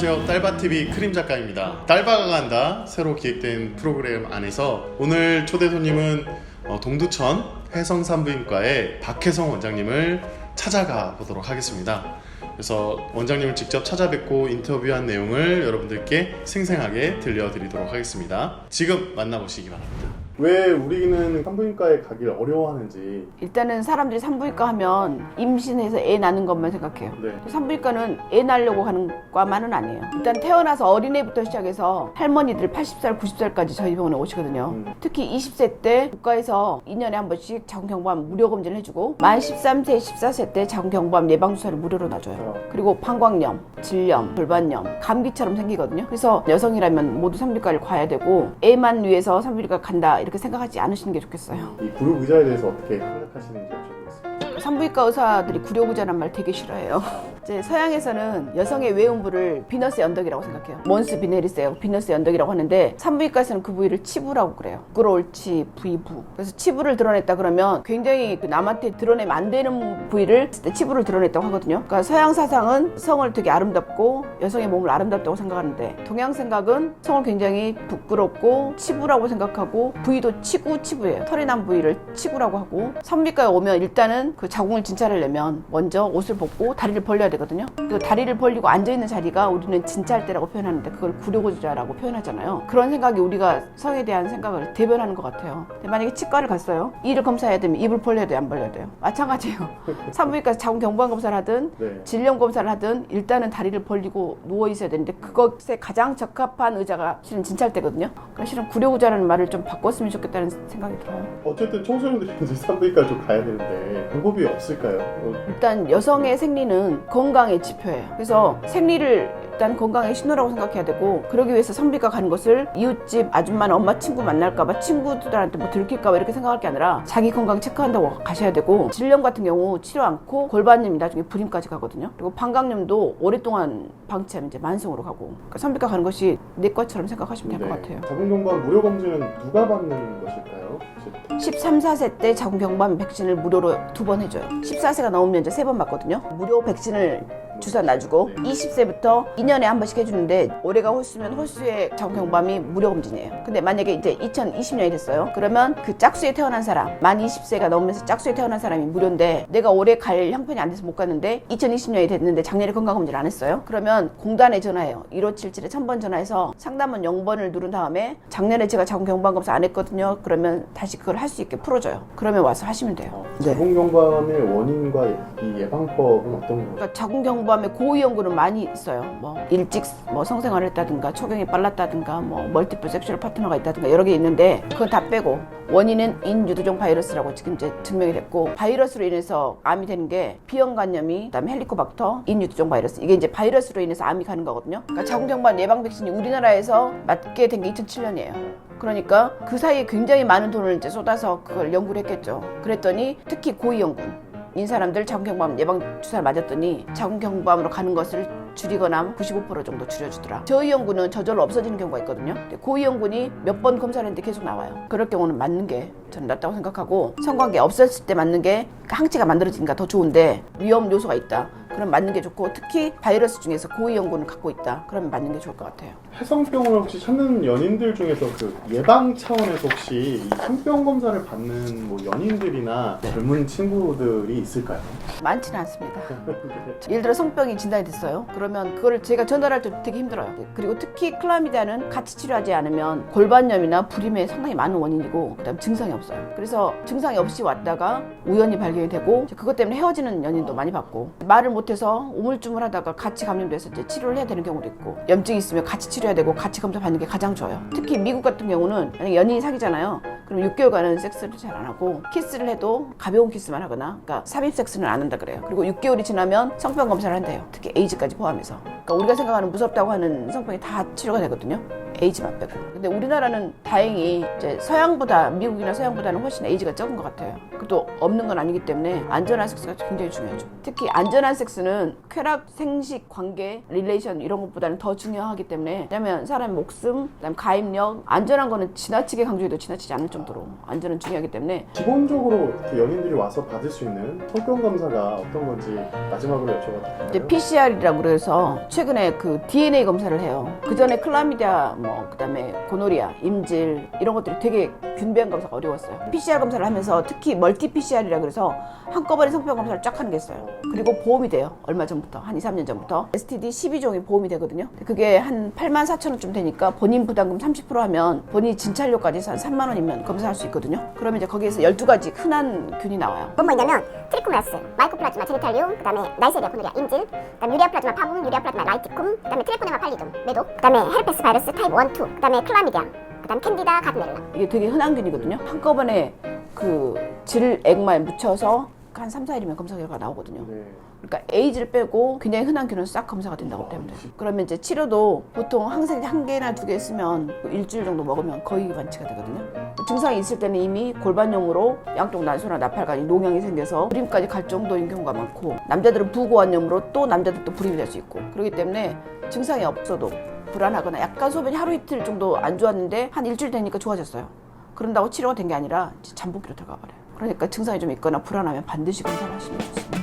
안녕하세요. 딸바TV 크림 작가입니다. 딸바가 간다 새로 기획된 프로그램 안에서 오늘 초대 손님은 동두천 해성산부인과의 박혜성 원장님을 찾아가 보도록 하겠습니다. 그래서 원장님을 직접 찾아뵙고 인터뷰한 내용을 여러분들께 생생하게 들려드리도록 하겠습니다. 지금 만나보시기 바랍니다. 왜 우리는 산부인과에 가길 어려워하는지. 일단은 사람들이 산부인과 하면 임신해서 애 낳는 것만 생각해요. 네. 산부인과는 애 낳으려고 가는 과만은 아니에요. 일단 태어나서 어린애부터 시작해서 할머니들 80살, 90살까지 저희 병원에 오시거든요. 특히 20세 때 국가에서 2년에 한 번씩 자궁경부암 무료 검진을 해주고 만 13세, 14세 때 자궁경부암 예방주사를 무료로 놔줘요. 그리고 방광염, 질염, 골반염, 감기처럼 생기거든요. 그래서 여성이라면 모두 산부인과를 가야 되고 애만 위해서 산부인과 간다 이렇게 생각하지 않으시는 게 좋겠어요. 이 구룡의자에 대해서 어떻게 생각하시는지 여쭤보겠습니다. 산부인과 의사들이 구룡의자란 말 되게 싫어해요. 이제 서양에서는 여성의 외음부를 비너스의 언덕이라고 생각해요. 몬스 비네리스예요. 비너스의 언덕이라고 하는데 산부인과에서는 그 부위를 치부라고 그래요. 부끄러울치 부위부. 그래서 치부를 드러냈다 그러면 굉장히 남한테 드러내면 안 되는 부위를 치부를 드러냈다고 하거든요. 그러니까 서양 사상은 성을 되게 아름답고 여성의 몸을 아름답다고 생각하는데 동양 생각은 성을 굉장히 부끄럽고 치부라고 생각하고 부위도 치부예요. 털이 난 부위를 치부라고 하고 산부인과에 오면 일단은 그 자궁을 진찰하려면 먼저 옷을 벗고 다리를 벌려야 되거든요. 그 다리를 벌리고 앉아있는 자리가 우리는 진찰 때라고 표현하는데 그걸 구룡의자라고 표현하잖아요. 그런 생각이 우리가 성에 대한 생각을 대변하는 것 같아요. 근데 만약에 치과를 갔어요. 이를 검사해야 되면 입을 벌려야 돼요? 안 벌려야 돼요? 마찬가지예요. 산부인과에서 자궁경부암 검사를 하든 네. 질염 검사를 하든 일단은 다리를 벌리고 누워 있어야 되는데 그것에 가장 적합한 의자가 실은 진찰대거든요. 그래서 실은 구룡의자라는 말을 좀 바꿨으면 좋겠다는 생각이 들어요. 어쨌든 청소년들이 이제 산부인과 좀 가야 되는데 방법이 없을까요? 일단 여성의 생리는 건강의 지표예요. 그래서 생리를 일단 건강의 신호라고 생각해야 되고 그러기 위해서 산부인과 가는 것을 이웃집 아줌마나 엄마 친구 만날까봐 친구들한테 뭐 들킬까봐 이렇게 생각할 게 아니라 자기 건강 체크한다고 가셔야 되고 질염 같은 경우 치료 않고 골반염이 나중에 불임까지 가거든요. 그리고 방광염도 오랫동안 방치하면 이제 만성으로 가고 그러니까 산부인과 가는 것이 내과처럼 생각하시면 될 것 같아요. 자궁경부암 무료 검진은 누가 받는 것일까요? 13, 14세 때 자궁경부암 백신을 무료로 2번 해줘요. 14세가 넘으면 이제 3번 맞거든요. 무료 백신을 주사 놔주고 20세부터 2년에 한 번씩 해주는데 올해가 홀수면 홀수의 자궁경부암이 무료 검진이에요. 근데 만약에 이제 2020년이 됐어요. 그러면 그 짝수에 태어난 사람 만 20세가 넘으면서 짝수에 태어난 사람이 무료인데 내가 올해 갈 형편이 안 돼서 못 갔는데 2020년이 됐는데 작년에 건강검진을 안 했어요. 그러면 공단에 전화해요. 1577에 1000번 전화해서 상담원 0번을 누른 다음에 작년에 제가 자궁경부암 검사 안 했거든요. 그러면 다시 그걸 할 수 있게 풀어줘요. 그러면 와서 하시면 돼요. 자궁경부암의 원인과 이 예방법은 어떤 건가요? 그러니까 자궁경부암의 고위 연구는 많이 있어요. 뭐 일찍 성생활을 했다든가 초경이 빨랐다든가 뭐 멀티플 섹슈얼 파트너가 있다든가 여러 개 있는데 그건 다 빼고 원인은 인유두종 바이러스라고 지금 이제 증명이 됐고 바이러스로 인해서 암이 되는 게 비형간염이 그다음에 헬리코박터 인유두종 바이러스 이게 이제 바이러스로 인해서 암이 가는 거거든요. 그러니까 자궁경부암 예방 백신이 우리나라에서 맞게 된 게 2007년이에요. 그러니까 그 사이에 굉장히 많은 돈을 이제 쏟아서 그걸 연구를 했겠죠. 그랬더니 특히 고위험군인 사람들 자궁경부암 예방 주사를 맞았더니 자궁경부암으로 가는 것을 줄이거나 95% 정도 줄여주더라. 저위험군은 저절로 없어지는 경우가 있거든요. 고위험군이 몇 번 검사를 했는데 계속 나와요. 그럴 경우는 맞는 게 저는 낫다고 생각하고 성관계 없었을 때 맞는 게 항체가 만들어지니까 더 좋은데 위험 요소가 있다. 그럼 맞는 게 좋고 특히 바이러스 중에서 고위험군을 갖고 있다. 그러면 맞는 게 좋을 것 같아요. 해성병을 혹시 찾는 연인들 중에서 그 예방 차원에서 혹시 이 성병 검사를 받는 뭐 연인들이나 젊은 친구들이 있을까요? 많지는 않습니다. 예를 들어 성병이 진단이 됐어요. 그러면 그거를 제가 전달할 때 되게 힘들어요. 그리고 특히 클라미디아는 같이 치료하지 않으면 골반염이나 불임에 상당히 많은 원인이고 그다음 증상이 없어요. 그래서 증상이 없이 왔다가 우연히 발견이 되고 그것 때문에 헤어지는 연인도 많이 봤고 말을 못해서 우물쭈물하다가 같이 감염돼서 이제 치료를 해야 되는 경우도 있고 염증이 있으면 같이 치료해야 되고 같이 검사 받는 게 가장 좋아요. 특히 미국 같은 경우는 만약에 연인이 사귀잖아요. 그럼 6개월간은 섹스를 잘 안 하고 키스를 해도 가벼운 키스만 하거나 그러니까 삽입 섹스는 안 한다 그래요. 그리고 6개월이 지나면 성병 검사를 한대요. 특히 에이즈까지 포함해서. 그러니까 우리가 생각하는 무섭다고 하는 성병이 다 치료가 되거든요. 에이즈만 빼고. 근데 우리나라는 다행히 이제 서양보다 미국이나 서양보다는 훨씬 에이즈가 적은 것 같아요. 그것도 없는 건 아니기 때문에 안전한 섹스가 굉장히 중요하죠. 특히 안전한 섹스는 쾌락, 생식, 관계, 릴레이션 이런 것보다는 더 중요하기 때문에, 왜냐면 사람의 목숨, 그다음 가입력, 안전한 거는 지나치게 강조해도 지나치지 않을 정도로 안전은 중요하기 때문에. 기본적으로 이렇게 연인들이 와서 받을 수 있는 성병 검사가 어떤 건지 마지막으로 여쭤봐도 될까요? 이제 PCR이라고 그래서 최근에 그 DNA 검사를 해요. 그 전에 클라미디아, 그다음에 고노리아, 임질 이런 것들이 되게 균배한 검사가 어려웠어요. PCR 검사를 하면서 특히 멀티 PCR이라 그래서 한꺼번에 성병 검사를 쫙 하는 게 있어요. 그리고 보험이 돼요. 얼마 전부터, 한 2, 3년 전부터 STD 12종이 보험이 되거든요. 그게 한 84,000원쯤 되니까 본인 부담금 30% 하면 본인 진찰료까지 해서 한 3만 원이면 검사할 수 있거든요. 그러면 이제 거기에서 12가지 흔한 균이 나와요. 뭔 뭐냐면 트리코메라스, 마이코플라즈마 제니탈리움, 그다음에 나이세리아 고노리아 임질, 그다음에 유리아 플라즈마 파붐, 유리아 플라즈마 라이티쿰, 그다음에 트레포네마 팔리둠 매독, 그다음에 헤르페스 바이러스 타입 1, 2, 그다음에 클라미디아, 그다음 캔디다 가드넬라. 이게 되게 흔한 균이거든요. 한꺼번에 그 질액만 묻혀서 한 3, 4일이면 검사 결과가 나오거든요. 네. 그러니까 에이즈를 빼고 굉장히 흔한 균은 싹 검사가 된다고 보면 돼요. 그러면 이제 치료도 보통 항생제 1개나 2개 쓰면 일주일 정도 먹으면 거의 완치가 되거든요. 증상이 있을 때는 이미 골반염으로 양쪽 난소나 나팔관이 농양이 생겨서 불임까지 갈 정도인 경우가 많고, 남자들은 부고환염으로 또 남자들도 불임이 될 수 있고, 그렇기 때문에 증상이 없어도 불안하거나 약간 소변이 하루 이틀 정도 안 좋았는데 한 일주일 되니까 좋아졌어요. 그런다고 치료가 된 게 아니라 잠복기로 들어가 버려요. 그러니까 증상이 좀 있거나 불안하면 반드시 검사를 하시면 좋습니다.